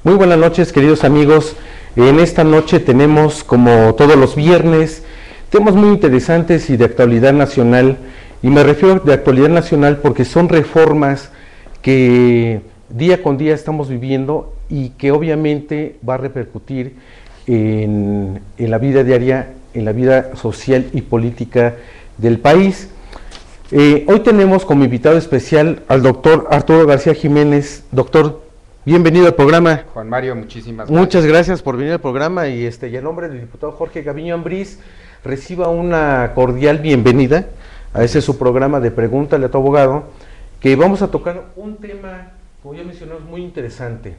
Muy buenas noches, queridos amigos. En esta noche tenemos, como todos los viernes, temas muy interesantes y de actualidad nacional. Y me refiero de actualidad nacional porque son reformas que día con día estamos viviendo y que obviamente va a repercutir en la vida diaria, en la vida social y política del país. Hoy tenemos como invitado especial al doctor Arturo García Jiménez. Doctor, bienvenido al programa. Juan Mario, muchísimas gracias. Muchas gracias por venir al programa y en nombre del diputado Jorge Gaviño Ambriz, reciba una cordial bienvenida a ese su programa de Pregúntale a tu abogado, que vamos a tocar un tema, como ya mencionamos, muy interesante.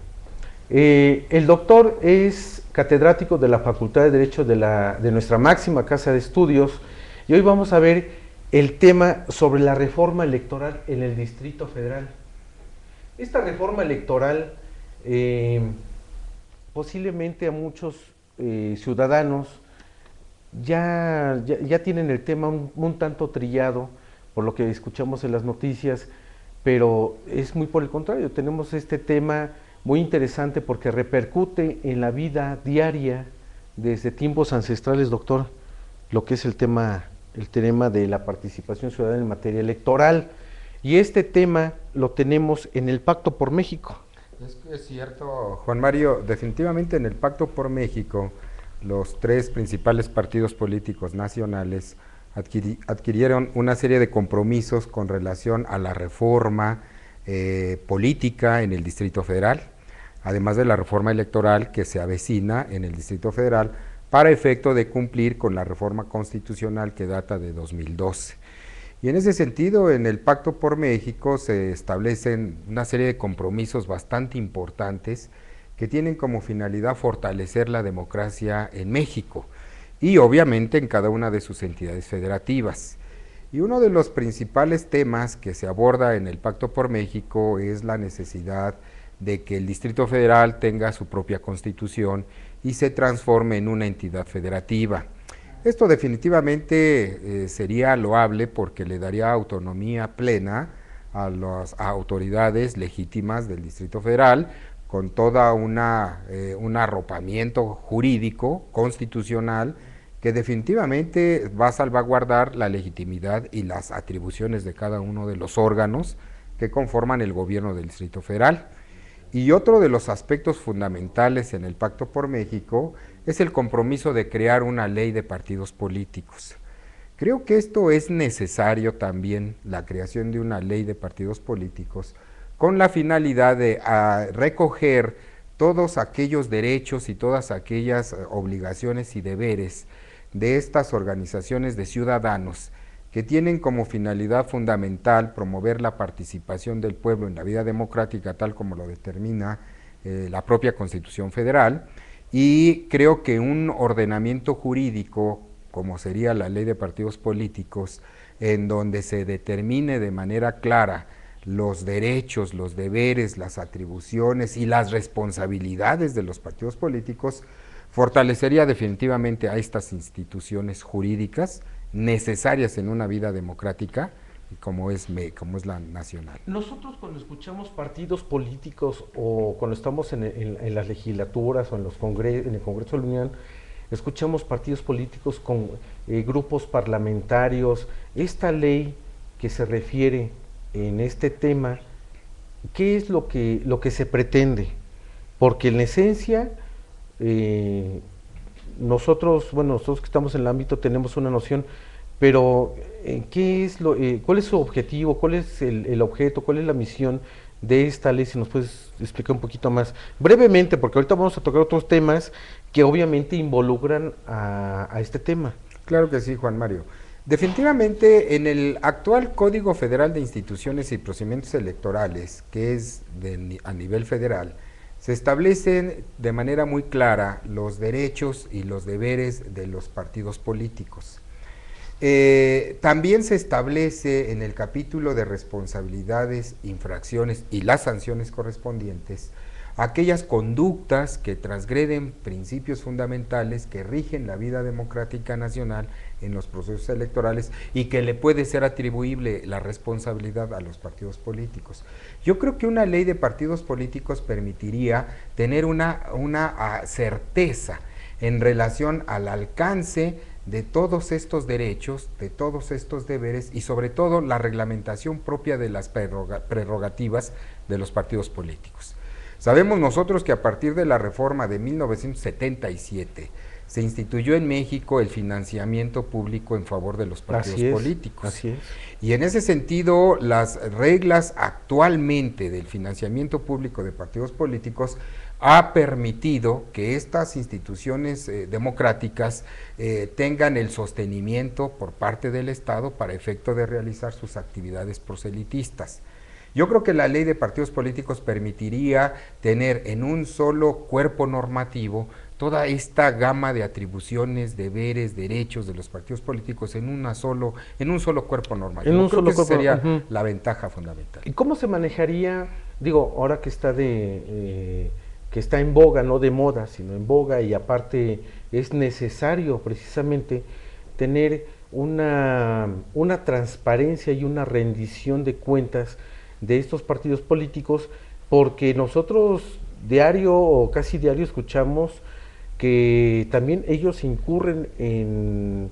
El doctor es catedrático de la Facultad de Derecho de nuestra máxima casa de estudios y hoy vamos a ver el tema sobre la reforma electoral en el Distrito Federal. Esta reforma electoral posiblemente a muchos ciudadanos ya tienen el tema un tanto trillado por lo que escuchamos en las noticias, pero es muy por el contrario. Tenemos este tema muy interesante porque repercute en la vida diaria desde tiempos ancestrales, doctor, lo que es el tema de la participación ciudadana en materia electoral. Y este tema lo tenemos en el Pacto por México. Es cierto, Juan Mario, definitivamente en el Pacto por México, los tres principales partidos políticos nacionales adquirieron una serie de compromisos con relación a la reforma política en el Distrito Federal, además de la reforma electoral que se avecina en el Distrito Federal para efecto de cumplir con la reforma constitucional que data de 2012. Y en ese sentido, en el Pacto por México se establecen una serie de compromisos bastante importantes que tienen como finalidad fortalecer la democracia en México y obviamente en cada una de sus entidades federativas. Y uno de los principales temas que se aborda en el Pacto por México es la necesidad de que el Distrito Federal tenga su propia constitución y se transforme en una entidad federativa. Esto definitivamente sería loable porque le daría autonomía plena a las autoridades legítimas del Distrito Federal, con toda un arropamiento jurídico, constitucional, que definitivamente va a salvaguardar la legitimidad y las atribuciones de cada uno de los órganos que conforman el gobierno del Distrito Federal. Y otro de los aspectos fundamentales en el Pacto por México es el compromiso de crear una ley de partidos políticos. Creo que esto es necesario también, la creación de una ley de partidos políticos, con la finalidad de recoger todos aquellos derechos y todas aquellas obligaciones y deberes de estas organizaciones de ciudadanos que tienen como finalidad fundamental promover la participación del pueblo en la vida democrática tal como lo determina la propia Constitución Federal, y creo que un ordenamiento jurídico como sería la ley de partidos políticos, en donde se determine de manera clara los derechos, los deberes, las atribuciones y las responsabilidades de los partidos políticos, fortalecería definitivamente a estas instituciones jurídicas necesarias en una vida democrática como es la nacional. Nosotros cuando escuchamos partidos políticos o cuando estamos en las legislaturas o en el Congreso de la Unión, escuchamos partidos políticos con grupos parlamentarios. Esta ley que se refiere en este tema, ¿qué es lo que se pretende? Porque en esencia nosotros que estamos en el ámbito tenemos una noción, pero ¿cuál es su objetivo? ¿Cuál es el objeto? ¿Cuál es la misión de esta ley? Si nos puedes explicar un poquito más brevemente, porque ahorita vamos a tocar otros temas que obviamente involucran a este tema. Claro que sí, Juan Mario. Definitivamente en el actual Código Federal de Instituciones y Procedimientos Electorales, que es a nivel federal, se establecen de manera muy clara los derechos y los deberes de los partidos políticos. También se establece en el capítulo de responsabilidades, infracciones y las sanciones correspondientes aquellas conductas que transgreden principios fundamentales que rigen la vida democrática nacional en los procesos electorales y que le puede ser atribuible la responsabilidad a los partidos políticos. Yo creo que una ley de partidos políticos permitiría tener una certeza en relación al alcance de todos estos derechos, de todos estos deberes y sobre todo la reglamentación propia de las prerrogativas de los partidos políticos. Sabemos nosotros que a partir de la reforma de 1977 se instituyó en México el financiamiento público en favor de los partidos políticos. Así es. Y en ese sentido, las reglas actualmente del financiamiento público de partidos políticos ha permitido que estas instituciones democráticas tengan el sostenimiento por parte del Estado para efecto de realizar sus actividades proselitistas. Yo creo que la ley de partidos políticos permitiría tener en un solo cuerpo normativo toda esta gama de atribuciones, deberes, derechos de los partidos políticos en un solo cuerpo normativo. En un solo cuerpo, sería la ventaja fundamental. ¿Y cómo se manejaría, digo, ahora que está que está en boga, no de moda, sino en boga, y aparte es necesario precisamente tener una transparencia y una rendición de cuentas de estos partidos políticos, porque nosotros diario o casi diario escuchamos que también ellos incurren en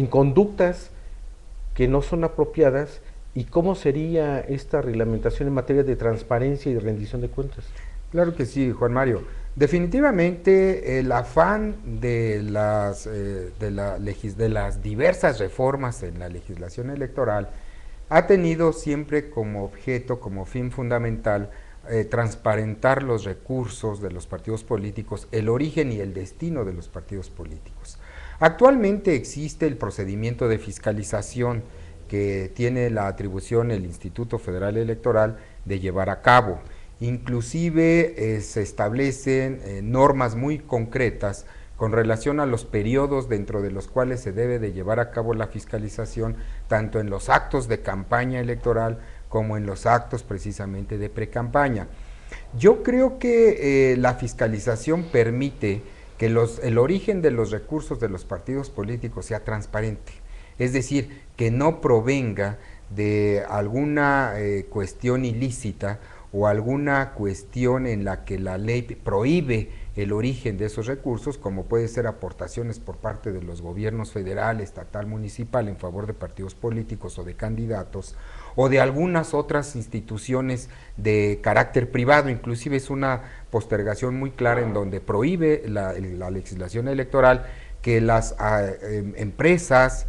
conductas que no son apropiadas. ¿Y cómo sería esta reglamentación en materia de transparencia y de rendición de cuentas? Claro que sí, Juan Mario. Definitivamente el afán de las diversas reformas en la legislación electoral ha tenido siempre como objeto, como fin fundamental, transparentar los recursos de los partidos políticos, el origen y el destino de los partidos políticos. Actualmente existe el procedimiento de fiscalización que tiene la atribución el Instituto Federal Electoral de llevar a cabo. Inclusive se establecen normas muy concretas con relación a los periodos dentro de los cuales se debe de llevar a cabo la fiscalización, tanto en los actos de campaña electoral como en los actos precisamente de precampaña. Yo creo que la fiscalización permite que el origen de los recursos de los partidos políticos sea transparente, es decir, que no provenga de alguna cuestión ilícita o alguna cuestión en la que la ley prohíbe el origen de esos recursos, como puede ser aportaciones por parte de los gobiernos federal, estatal, municipal en favor de partidos políticos o de candidatos, o de algunas otras instituciones de carácter privado. Inclusive es una postergación muy clara en donde prohíbe la legislación electoral que las empresas,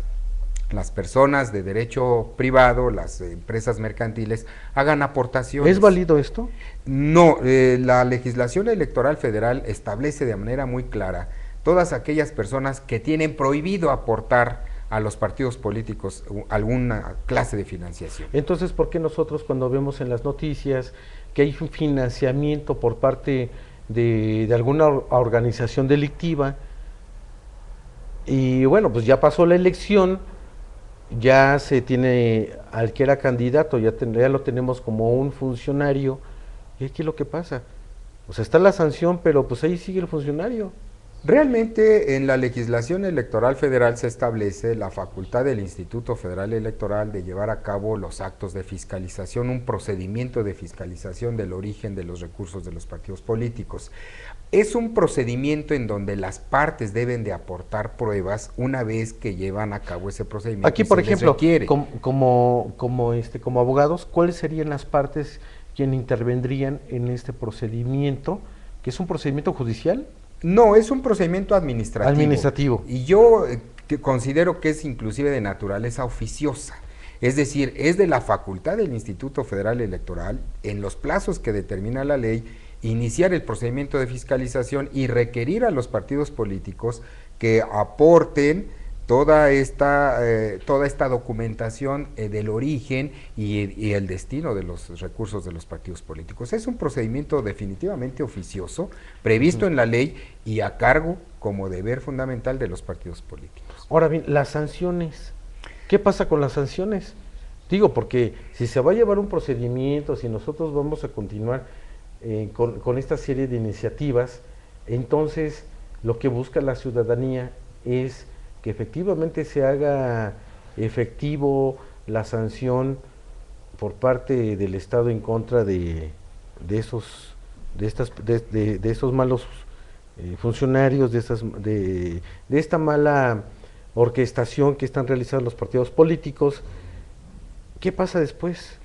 las personas de derecho privado, las empresas mercantiles, hagan aportaciones. ¿Es válido esto? No, la legislación electoral federal establece de manera muy clara todas aquellas personas que tienen prohibido aportar a los partidos políticos alguna clase de financiación. Entonces, ¿por qué nosotros cuando vemos en las noticias que hay un financiamiento por parte de alguna organización delictiva, y bueno, pues ya pasó la elección, ya se tiene al que era candidato, ya lo tenemos como un funcionario, y aquí es lo que pasa? O sea, está la sanción, pero pues ahí sigue el funcionario. Realmente en la legislación electoral federal se establece la facultad del Instituto Federal Electoral de llevar a cabo los actos de fiscalización, un procedimiento de fiscalización del origen de los recursos de los partidos políticos. Es un procedimiento en donde las partes deben de aportar pruebas una vez que llevan a cabo ese procedimiento. Aquí, por ejemplo, como abogados, ¿cuáles serían las partes quienes intervendrían en este procedimiento, que es un procedimiento judicial? No, es un procedimiento administrativo. Y yo considero que es inclusive de naturaleza oficiosa. Es decir, es de la facultad del Instituto Federal Electoral, en los plazos que determina la ley, iniciar el procedimiento de fiscalización y requerir a los partidos políticos que aporten toda esta documentación del origen y el destino de los recursos de los partidos políticos. Es un procedimiento definitivamente oficioso, previsto en la ley y a cargo como deber fundamental de los partidos políticos. Ahora bien, las sanciones, ¿qué pasa con las sanciones? Digo, porque si se va a llevar un procedimiento, si nosotros vamos a continuar, con esta serie de iniciativas, entonces lo que busca la ciudadanía es que efectivamente se haga efectivo la sanción por parte del Estado en contra de esos de esos malos funcionarios, de esta mala orquestación que están realizando los partidos políticos. ¿Qué pasa después?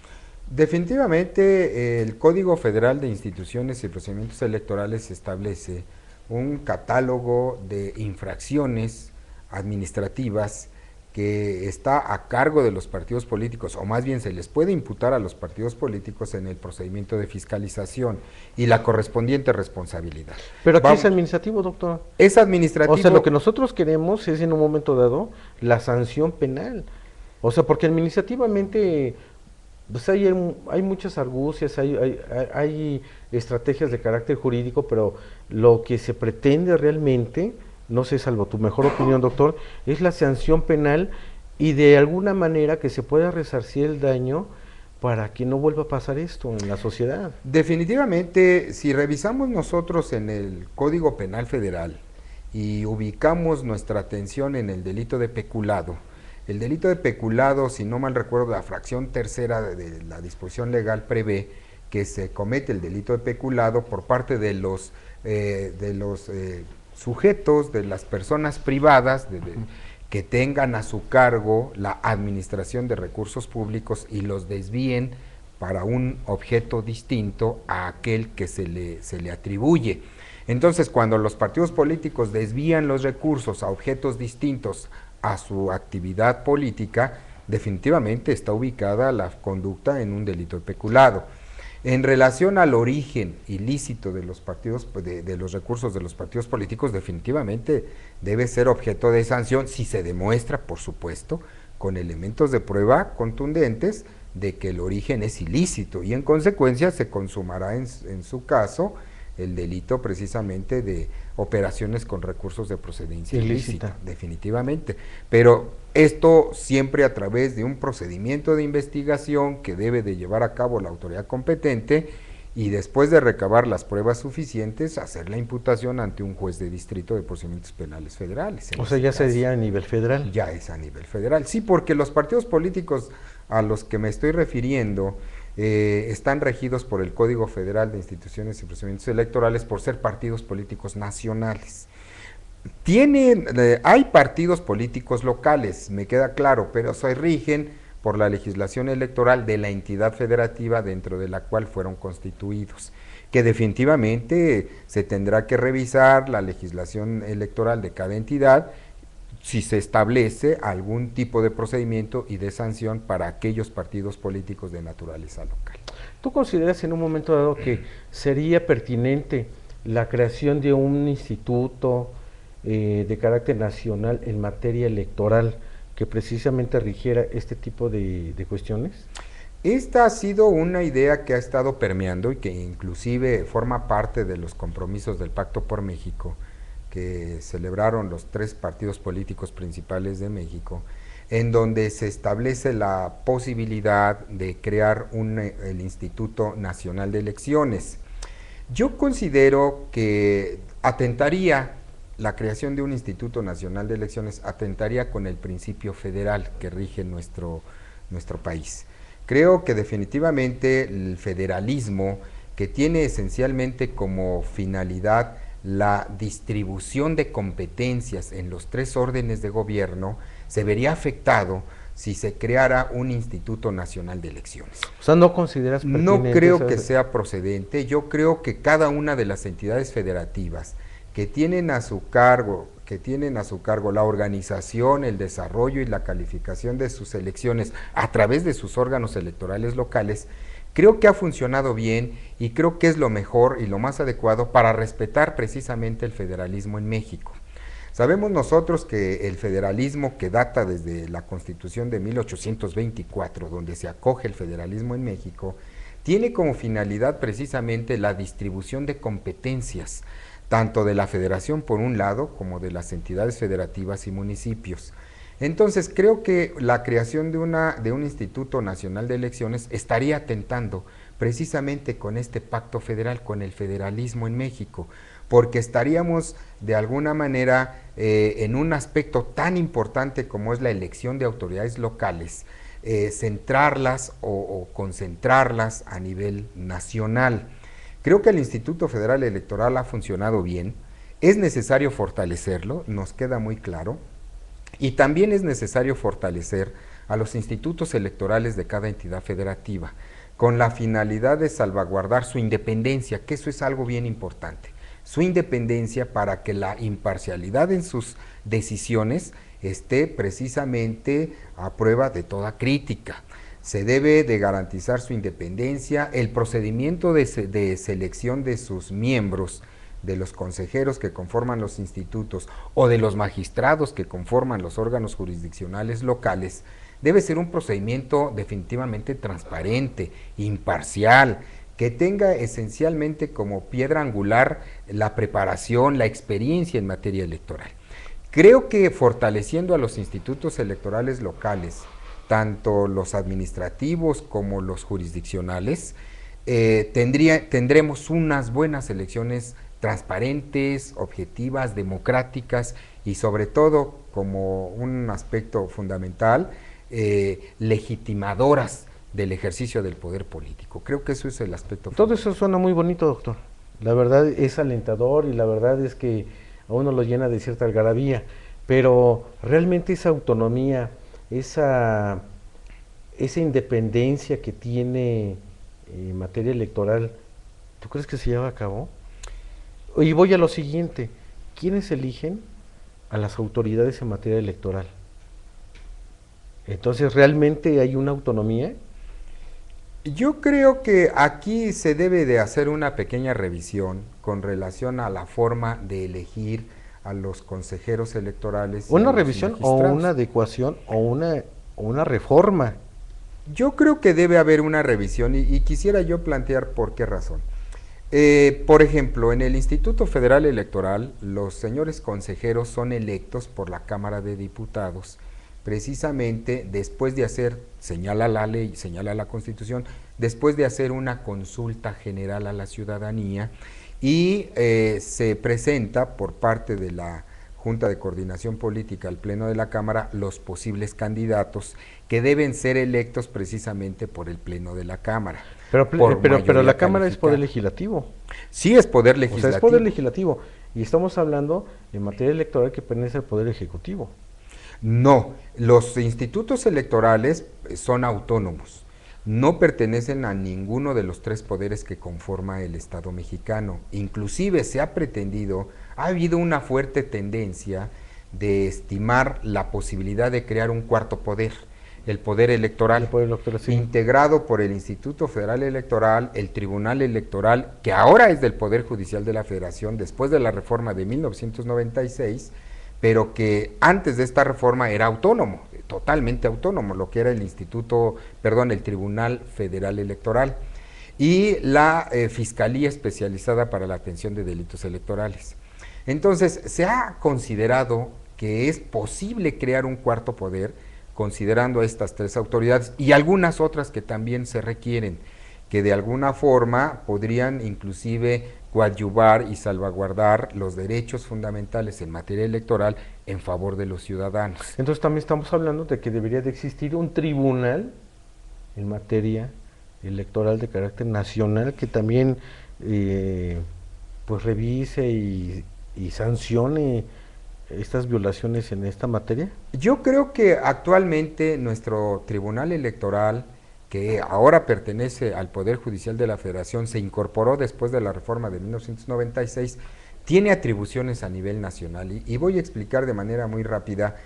Definitivamente el Código Federal de Instituciones y Procedimientos Electorales establece un catálogo de infracciones administrativas que está a cargo de los partidos políticos, o más bien se les puede imputar a los partidos políticos en el procedimiento de fiscalización y la correspondiente responsabilidad. Pero aquí es administrativo, doctor. Es administrativo. O sea, lo que nosotros queremos es en un momento dado la sanción penal. O sea, porque administrativamente pues hay muchas argucias, hay estrategias de carácter jurídico, pero lo que se pretende realmente, no sé, salvo tu mejor opinión, doctor, es la sanción penal y de alguna manera que se pueda resarcir el daño para que no vuelva a pasar esto en la sociedad. Definitivamente, si revisamos nosotros en el Código Penal Federal y ubicamos nuestra atención en el delito de peculado, el delito de peculado, si no mal recuerdo, la fracción tercera de la disposición legal prevé que se comete el delito de peculado por parte de los sujetos, de las personas privadas que tengan a su cargo la administración de recursos públicos y los desvíen para un objeto distinto a aquel que se le atribuye. Entonces, cuando los partidos políticos desvían los recursos a objetos distintos a su actividad política, definitivamente está ubicada la conducta en un delito de peculado. En relación al origen ilícito de los partidos, de los recursos de los partidos políticos, definitivamente debe ser objeto de sanción si se demuestra, por supuesto, con elementos de prueba contundentes de que el origen es ilícito y en consecuencia se consumará en su caso el delito precisamente de operaciones con recursos de procedencia ilícita, definitivamente. Pero esto siempre a través de un procedimiento de investigación que debe de llevar a cabo la autoridad competente y después de recabar las pruebas suficientes, hacer la imputación ante un juez de distrito de procedimientos penales federales. O sea, ya sería a nivel federal. Ya es a nivel federal, sí, porque los partidos políticos a los que me estoy refiriendo están regidos por el Código Federal de Instituciones y Procedimientos Electorales por ser partidos políticos nacionales. Hay partidos políticos locales, me queda claro, pero se rigen por la legislación electoral de la entidad federativa dentro de la cual fueron constituidos, que definitivamente se tendrá que revisar la legislación electoral de cada entidad si se establece algún tipo de procedimiento y de sanción para aquellos partidos políticos de naturaleza local. ¿Tú consideras en un momento dado que sería pertinente la creación de un instituto de carácter nacional en materia electoral que precisamente rigiera este tipo de cuestiones? Esta ha sido una idea que ha estado permeando y que inclusive forma parte de los compromisos del Pacto por México, que celebraron los 3 partidos políticos principales de México, en donde se establece la posibilidad de crear el Instituto Nacional de Elecciones. Yo considero que la creación de un Instituto Nacional de Elecciones atentaría con el principio federal que rige nuestro país. Creo que definitivamente el federalismo, que tiene esencialmente como finalidad la distribución de competencias en los 3 órdenes de gobierno, se vería afectado si se creara un Instituto Nacional de Elecciones. O sea, ¿no consideras pertinente? No creo que sea procedente. Yo creo que cada una de las entidades federativas que tienen a su cargo la organización, el desarrollo y la calificación de sus elecciones a través de sus órganos electorales locales, creo que ha funcionado bien y creo que es lo mejor y lo más adecuado para respetar precisamente el federalismo en México. Sabemos nosotros que el federalismo, que data desde la Constitución de 1824, donde se acoge el federalismo en México, tiene como finalidad precisamente la distribución de competencias, tanto de la federación por un lado, como de las entidades federativas y municipios. Entonces creo que la creación de un Instituto Nacional de Elecciones estaría atentando precisamente con este pacto federal, con el federalismo en México, porque estaríamos de alguna manera en un aspecto tan importante como es la elección de autoridades locales, centrarlas o concentrarlas a nivel nacional. Creo que el Instituto Federal Electoral ha funcionado bien, es necesario fortalecerlo, nos queda muy claro, y también es necesario fortalecer a los institutos electorales de cada entidad federativa, con la finalidad de salvaguardar su independencia, que eso es algo bien importante, su independencia para que la imparcialidad en sus decisiones esté precisamente a prueba de toda crítica. Se debe de garantizar su independencia, el procedimiento de selección de sus miembros, de los consejeros que conforman los institutos o de los magistrados que conforman los órganos jurisdiccionales locales, debe ser un procedimiento definitivamente transparente, imparcial, que tenga esencialmente como piedra angular la preparación, la experiencia en materia electoral. Creo que fortaleciendo a los institutos electorales locales, tanto los administrativos como los jurisdiccionales, tendremos unas buenas elecciones transparentes, objetivas, democráticas y sobre todo, como un aspecto fundamental, legitimadoras del ejercicio del poder político. Creo que eso es el aspecto fundamental. Todo eso suena muy bonito, doctor. La verdad es alentador y la verdad es que a uno lo llena de cierta algarabía, pero realmente esa autonomía, esa independencia que tiene en materia electoral, ¿tú crees que se lleva a cabo? Y voy a lo siguiente, ¿quiénes eligen a las autoridades en materia electoral? Entonces, ¿realmente hay una autonomía? Yo creo que aquí se debe de hacer una pequeña revisión con relación a la forma de elegir a los consejeros electorales. ¿Una revisión o una adecuación o una reforma? Yo creo que debe haber una revisión y quisiera yo plantear por qué razón. Por ejemplo, en el Instituto Federal Electoral, los señores consejeros son electos por la Cámara de Diputados, precisamente después de hacer, señala la ley, señala la Constitución, después de hacer una consulta general a la ciudadanía y se presenta por parte de la Junta de Coordinación Política al Pleno de la Cámara los posibles candidatos que deben ser electos precisamente por el Pleno de la Cámara. Pero la Cámara es poder legislativo. Sí, es poder legislativo. O sea, es poder legislativo. Y estamos hablando en materia electoral que pertenece al poder ejecutivo. No, los institutos electorales son autónomos. No pertenecen a ninguno de los tres poderes que conforma el Estado mexicano. Inclusive se ha pretendido, ha habido una fuerte tendencia de estimar la posibilidad de crear un cuarto poder, el poder electoral, sí, integrado por el Instituto Federal Electoral, el Tribunal Electoral, que ahora es del Poder Judicial de la Federación, después de la reforma de 1996, pero que antes de esta reforma era autónomo, totalmente autónomo, lo que era el el Tribunal Federal Electoral y la Fiscalía Especializada para la Atención de Delitos Electorales. Entonces, se ha considerado que es posible crear un cuarto poder, considerando a estas tres autoridades y algunas otras que también se requieren, que de alguna forma podrían inclusive coadyuvar y salvaguardar los derechos fundamentales en materia electoral en favor de los ciudadanos. Entonces también estamos hablando de que debería de existir un tribunal en materia electoral de carácter nacional que también pues revise y sancione estas violaciones en esta materia. Yo creo que actualmente nuestro Tribunal Electoral, que ahora pertenece al Poder Judicial de la Federación, se incorporó después de la reforma de 1996, tiene atribuciones a nivel nacional y voy a explicar de manera muy rápida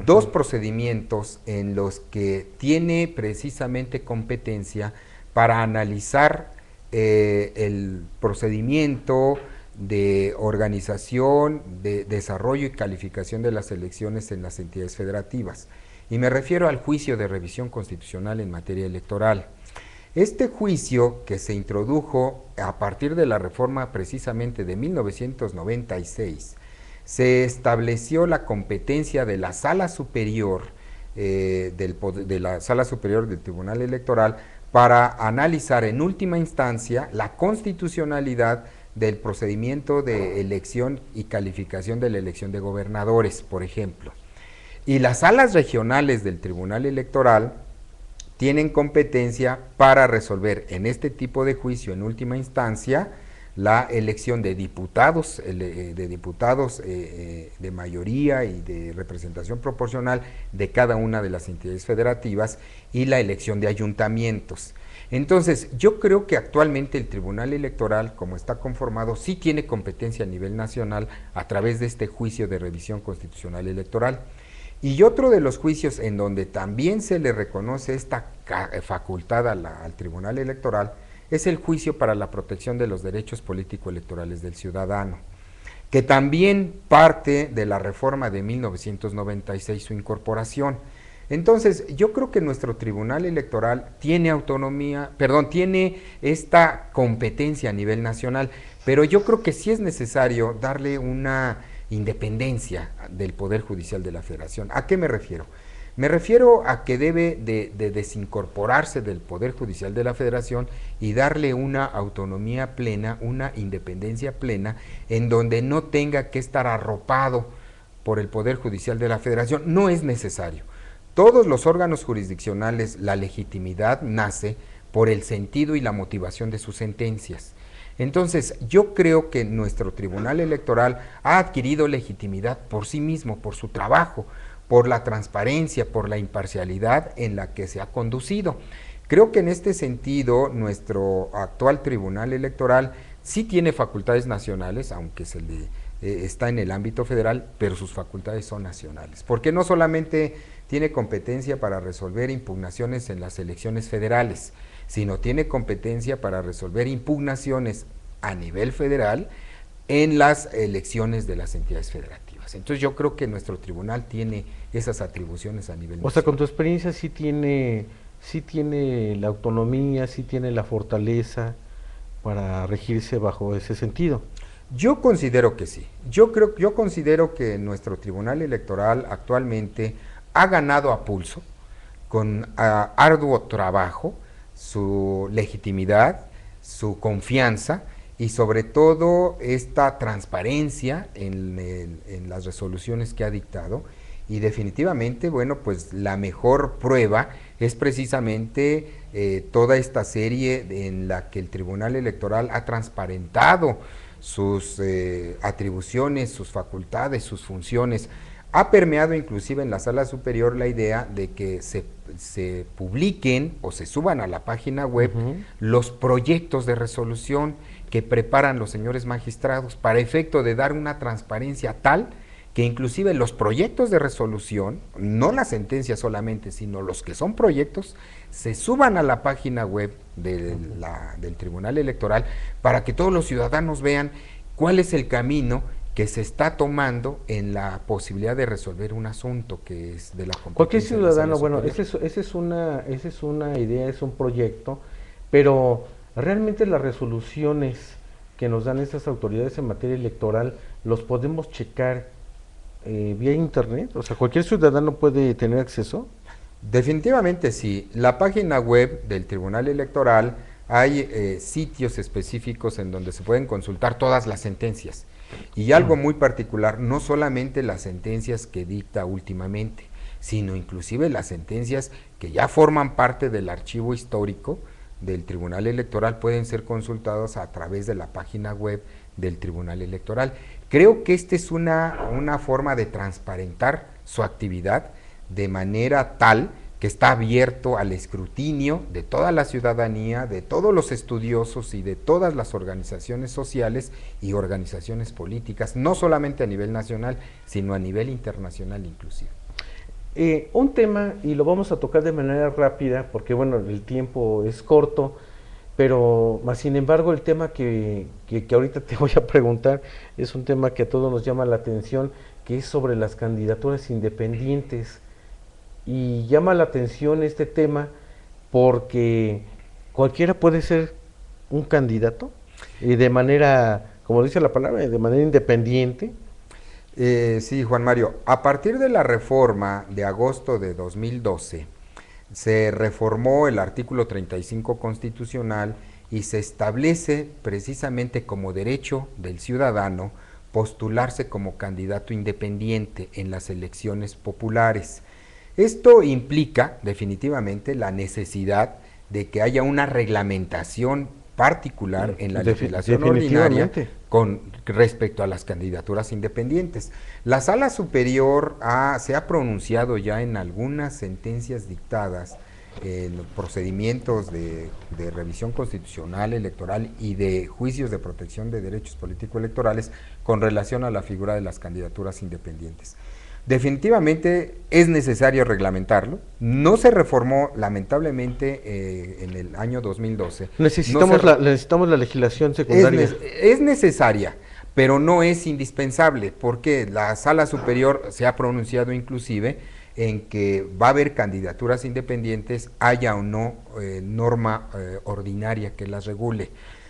dos procedimientos en los que tiene precisamente competencia para analizar el procedimiento de organización, de desarrollo y calificación de las elecciones en las entidades federativas. Y me refiero al juicio de revisión constitucional en materia electoral. Este juicio, que se introdujo a partir de la reforma precisamente de 1996, se estableció la competencia de la Sala Superior, de la Sala Superior del Tribunal Electoral para analizar en última instancia la constitucionalidad del procedimiento de elección y calificación de la elección de gobernadores, por ejemplo. Y las salas regionales del Tribunal Electoral tienen competencia para resolver en este tipo de juicio en última instancia la elección de diputados, de mayoría y de representación proporcional de cada una de las entidades federativas y la elección de ayuntamientos. Entonces, yo creo que actualmente el Tribunal Electoral, como está conformado, sí tiene competencia a nivel nacional a través de este juicio de revisión constitucional electoral. Y otro de los juicios en donde también se le reconoce esta facultad al Tribunal Electoral es el juicio para la protección de los derechos político-electorales del ciudadano, que también parte de la reforma de 1996, su incorporación. Entonces, yo creo que nuestro Tribunal Electoral tiene tiene esta competencia a nivel nacional, pero yo creo que sí es necesario darle una independencia del Poder Judicial de la Federación. ¿A qué me refiero? Me refiero a que debe de desincorporarse del Poder Judicial de la Federación y darle una autonomía plena, una independencia plena, en donde no tenga que estar arropado por el Poder Judicial de la Federación. No es necesario. Todos los órganos jurisdiccionales, la legitimidad nace por el sentido y la motivación de sus sentencias. Entonces, yo creo que nuestro Tribunal Electoral ha adquirido legitimidad por sí mismo, por su trabajo, por la transparencia, por la imparcialidad en la que se ha conducido. Creo que en este sentido, nuestro actual Tribunal Electoral sí tiene facultades nacionales, aunque está en el ámbito federal, pero sus facultades son nacionales, porque no solamente tiene competencia para resolver impugnaciones en las elecciones federales, sino tiene competencia para resolver impugnaciones a nivel federal en las elecciones de las entidades federativas. Entonces yo creo que nuestro tribunal tiene esas atribuciones a nivel nacional. O sea, con tu experiencia sí tiene la autonomía, sí tiene la fortaleza para regirse bajo ese sentido. Yo considero que sí. Yo considero que nuestro Tribunal Electoral actualmente ha ganado a pulso, con arduo trabajo, su legitimidad, su confianza y sobre todo esta transparencia en las resoluciones que ha dictado. Y definitivamente, bueno, pues la mejor prueba es precisamente toda esta serie en la que el Tribunal Electoral ha transparentado sus atribuciones, sus facultades, sus funciones. Ha permeado inclusive en la Sala Superior la idea de que se publiquen o se suban a la página web los proyectos de resolución que preparan los señores magistrados para efecto de dar una transparencia tal que inclusive los proyectos de resolución, no la sentencia solamente, sino los que son proyectos, se suban a la página web del Tribunal Electoral para que todos los ciudadanos vean cuál es el camino que se está tomando en la posibilidad de resolver un asunto que es de la competencia. Cualquier ciudadano, bueno, esa es una idea, es un proyecto, pero realmente las resoluciones que nos dan estas autoridades en materia electoral los podemos checar vía internet, o sea, cualquier ciudadano puede tener acceso. Definitivamente sí. La página web del Tribunal Electoral hay sitios específicos en donde se pueden consultar todas las sentencias. Y algo muy particular, no solamente las sentencias que dicta últimamente, sino inclusive las sentencias que ya forman parte del archivo histórico del Tribunal Electoral pueden ser consultadas a través de la página web del Tribunal Electoral. Creo que esta es una forma de transparentar su actividad de manera tal que está abierto al escrutinio de toda la ciudadanía, de todos los estudiosos y de todas las organizaciones sociales y organizaciones políticas, no solamente a nivel nacional, sino a nivel internacional inclusive. Un tema, y lo vamos a tocar de manera rápida, porque bueno, el tiempo es corto, pero más sin embargo el tema que ahorita te voy a preguntar es un tema que a todos nos llama la atención, que es sobre las candidaturas independientes. Y llama la atención este tema porque cualquiera puede ser un candidato y de manera, como dice la palabra, de manera independiente. Sí, Juan Mario, a partir de la reforma de agosto de 2012, Se reformó el artículo 35 constitucional y se establece precisamente como derecho del ciudadano postularse como candidato independiente en las elecciones populares. Esto implica definitivamente la necesidad de que haya una reglamentación particular en la legislación ordinaria con respecto a las candidaturas independientes. La Sala Superior se ha pronunciado ya en algunas sentencias dictadas en procedimientos de revisión constitucional, electoral y de juicios de protección de derechos político-electorales con relación a la figura de las candidaturas independientes. Definitivamente es necesario reglamentarlo. No se reformó, lamentablemente, en el año 2012. Necesitamos la legislación secundaria. Es necesaria, pero no es indispensable, porque la Sala Superior se ha pronunciado inclusive en que va a haber candidaturas independientes, haya o no norma ordinaria que las regule,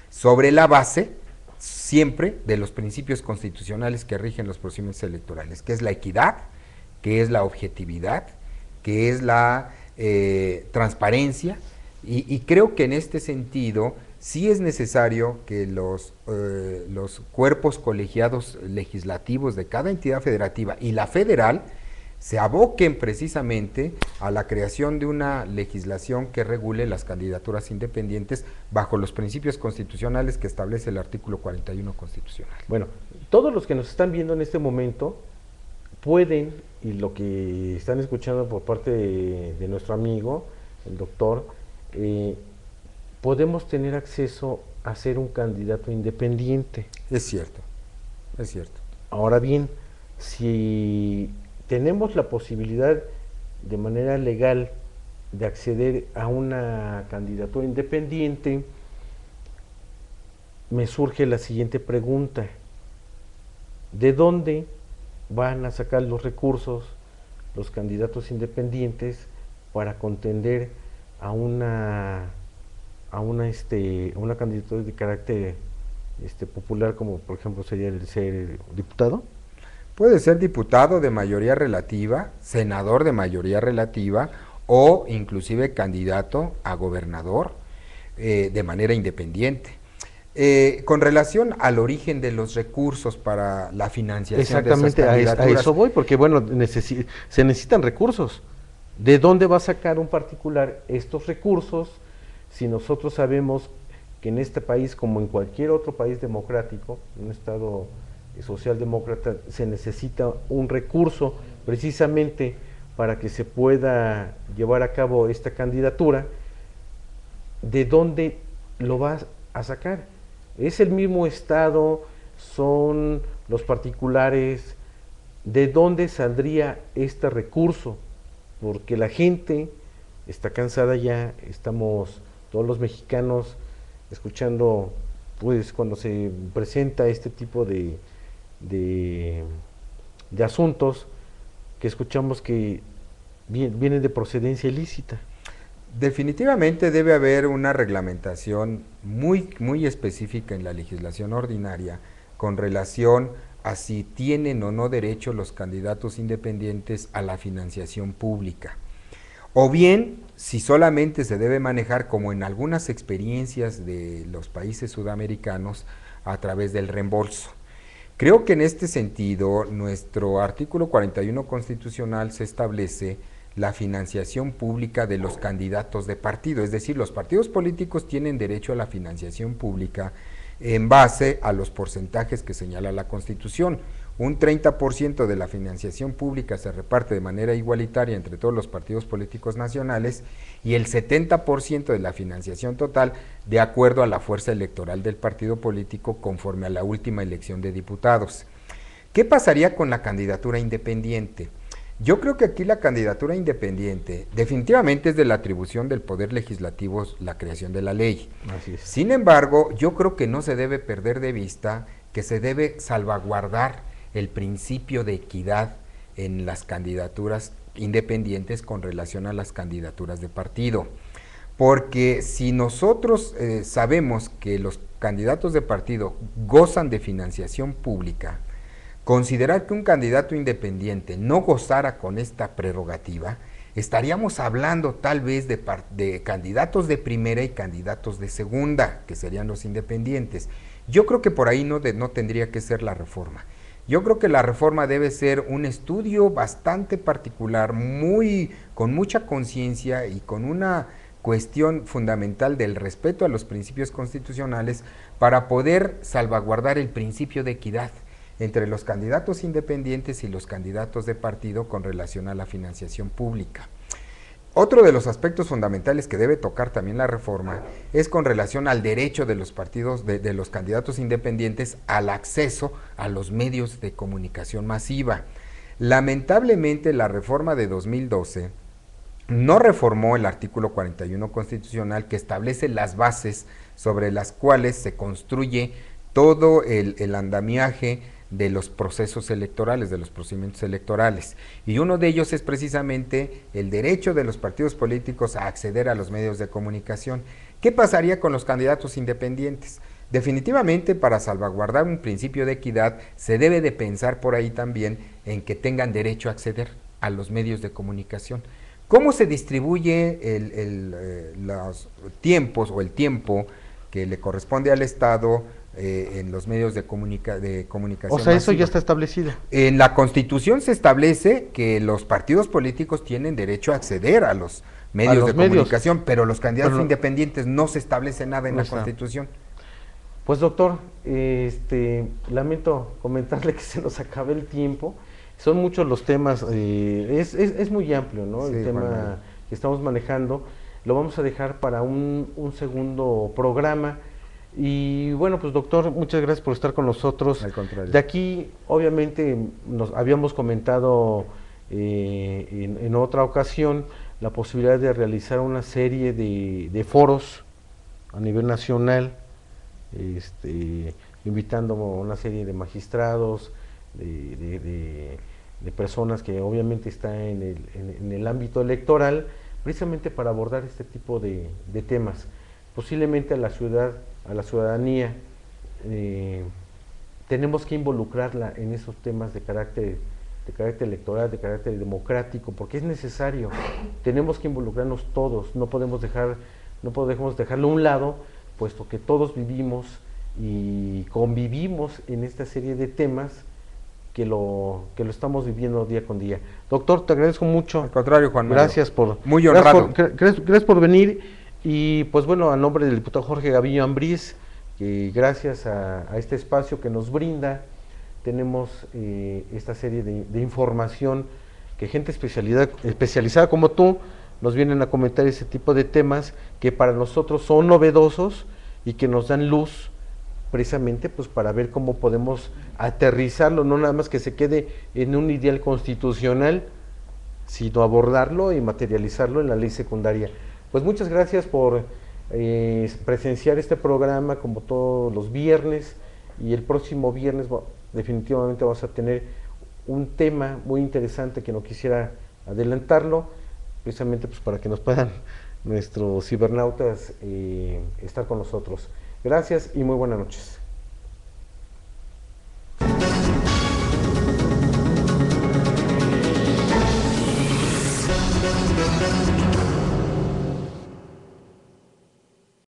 sobre la base siempre de los principios constitucionales que rigen los procedimientos electorales, que es la equidad, que es la objetividad, que es la transparencia, y creo que en este sentido sí es necesario que los cuerpos colegiados legislativos de cada entidad federativa y la federal se aboquen precisamente a la creación de una legislación que regule las candidaturas independientes bajo los principios constitucionales que establece el artículo 41 constitucional. Bueno, todos los que nos están viendo en este momento pueden, y lo que están escuchando por parte de nuestro amigo, el doctor, podemos tener acceso a ser un candidato independiente. Es cierto, es cierto. Ahora bien, si tenemos la posibilidad de manera legal de acceder a una candidatura independiente, me surge la siguiente pregunta: ¿de dónde van a sacar los recursos los candidatos independientes para contender a una candidatura de carácter popular, como por ejemplo sería el ser diputado? Puede ser diputado de mayoría relativa, senador de mayoría relativa o inclusive candidato a gobernador de manera independiente. Con relación al origen de los recursos para la financiación de esas candidaturas, a eso voy, porque bueno, se necesitan recursos. ¿De dónde va a sacar un particular estos recursos si nosotros sabemos que en este país, como en cualquier otro país democrático, un estado socialdemócrata, se necesita un recurso precisamente para que se pueda llevar a cabo esta candidatura? ¿De dónde lo vas a sacar? ¿Es el mismo estado? ¿Son los particulares? ¿De dónde saldría este recurso? Porque la gente está cansada ya, estamos todos los mexicanos escuchando, pues cuando se presenta este tipo de asuntos, que escuchamos que vienen de procedencia ilícita. Definitivamente debe haber una reglamentación muy específica en la legislación ordinaria con relación a si tienen o no derecho los candidatos independientes a la financiación pública, o bien si solamente se debe manejar, como en algunas experiencias de los países sudamericanos, a través del reembolso. Creo que en este sentido nuestro artículo 41 constitucional se establece la financiación pública de los candidatos de partido, es decir, los partidos políticos tienen derecho a la financiación pública en base a los porcentajes que señala la Constitución. Un 30% de la financiación pública se reparte de manera igualitaria entre todos los partidos políticos nacionales y el 70% de la financiación total de acuerdo a la fuerza electoral del partido político conforme a la última elección de diputados. ¿Qué pasaría con la candidatura independiente? Yo creo que aquí la candidatura independiente definitivamente es de la atribución del Poder Legislativo la creación de la ley. Así es. Sin embargo, yo creo que no se debe perder de vista que se debe salvaguardar el principio de equidad en las candidaturas independientes con relación a las candidaturas de partido. Porque si nosotros sabemos que los candidatos de partido gozan de financiación pública, considerar que un candidato independiente no gozara con esta prerrogativa estaríamos hablando tal vez de candidatos de primera y candidatos de segunda, que serían los independientes. Yo creo que por ahí no tendría que ser la reforma. Yo creo que la reforma debe ser un estudio bastante particular, con mucha conciencia y con una cuestión fundamental del respeto a los principios constitucionales para poder salvaguardar el principio de equidad entre los candidatos independientes y los candidatos de partido con relación a la financiación pública. Otro de los aspectos fundamentales que debe tocar también la reforma es con relación al derecho de los partidos, de los candidatos independientes al acceso a los medios de comunicación masiva. Lamentablemente, la reforma de 2012 no reformó el artículo 41 constitucional que establece las bases sobre las cuales se construye todo el andamiaje de los procesos electorales, de los procedimientos electorales. Y uno de ellos es precisamente el derecho de los partidos políticos a acceder a los medios de comunicación. ¿Qué pasaría con los candidatos independientes? Definitivamente, para salvaguardar un principio de equidad, se debe de pensar por ahí también en que tengan derecho a acceder a los medios de comunicación. ¿Cómo se distribuye los tiempos o el tiempo que le corresponde al Estado en los medios de comunicación? O sea, eso ya está establecido. En la Constitución se establece que los partidos políticos tienen derecho a acceder a los medios de comunicación, pero los candidatos independientes no se establece nada en la Constitución. Pues doctor, lamento comentarle que se nos acabe el tiempo. Son muchos los temas, es muy amplio, ¿no? Sí, el tema que estamos manejando. Lo vamos a dejar para un segundo programa. Y bueno, pues doctor, muchas gracias por estar con nosotros. Al contrario. De aquí, obviamente, nos habíamos comentado en otra ocasión la posibilidad de realizar una serie de foros a nivel nacional, invitando a una serie de magistrados, de personas que obviamente están en el ámbito electoral, precisamente para abordar este tipo de temas. Posiblemente a la ciudadanía, tenemos que involucrarla en esos temas de carácter electoral, de carácter democrático, porque es necesario. Tenemos que involucrarnos todos, no podemos dejarlo a un lado, puesto que todos vivimos y convivimos en esta serie de temas que lo estamos viviendo día con día. Doctor, te agradezco mucho. Al contrario, Juan Mario. Gracias por... Muy honrado. Gracias por venir. Y pues bueno, a nombre del diputado Jorge Gaviño Ambriz, que gracias a este espacio que nos brinda, tenemos esta serie de información que gente especializada como tú nos vienen a comentar ese tipo de temas que para nosotros son novedosos y que nos dan luz precisamente pues para ver cómo podemos aterrizarlo, no nada más que se quede en un ideal constitucional, sino abordarlo y materializarlo en la ley secundaria. Pues muchas gracias por presenciar este programa como todos los viernes, y el próximo viernes definitivamente vamos a tener un tema muy interesante que no quisiera adelantarlo, precisamente pues para que nos puedan nuestros cibernautas estar con nosotros. Gracias y muy buenas noches.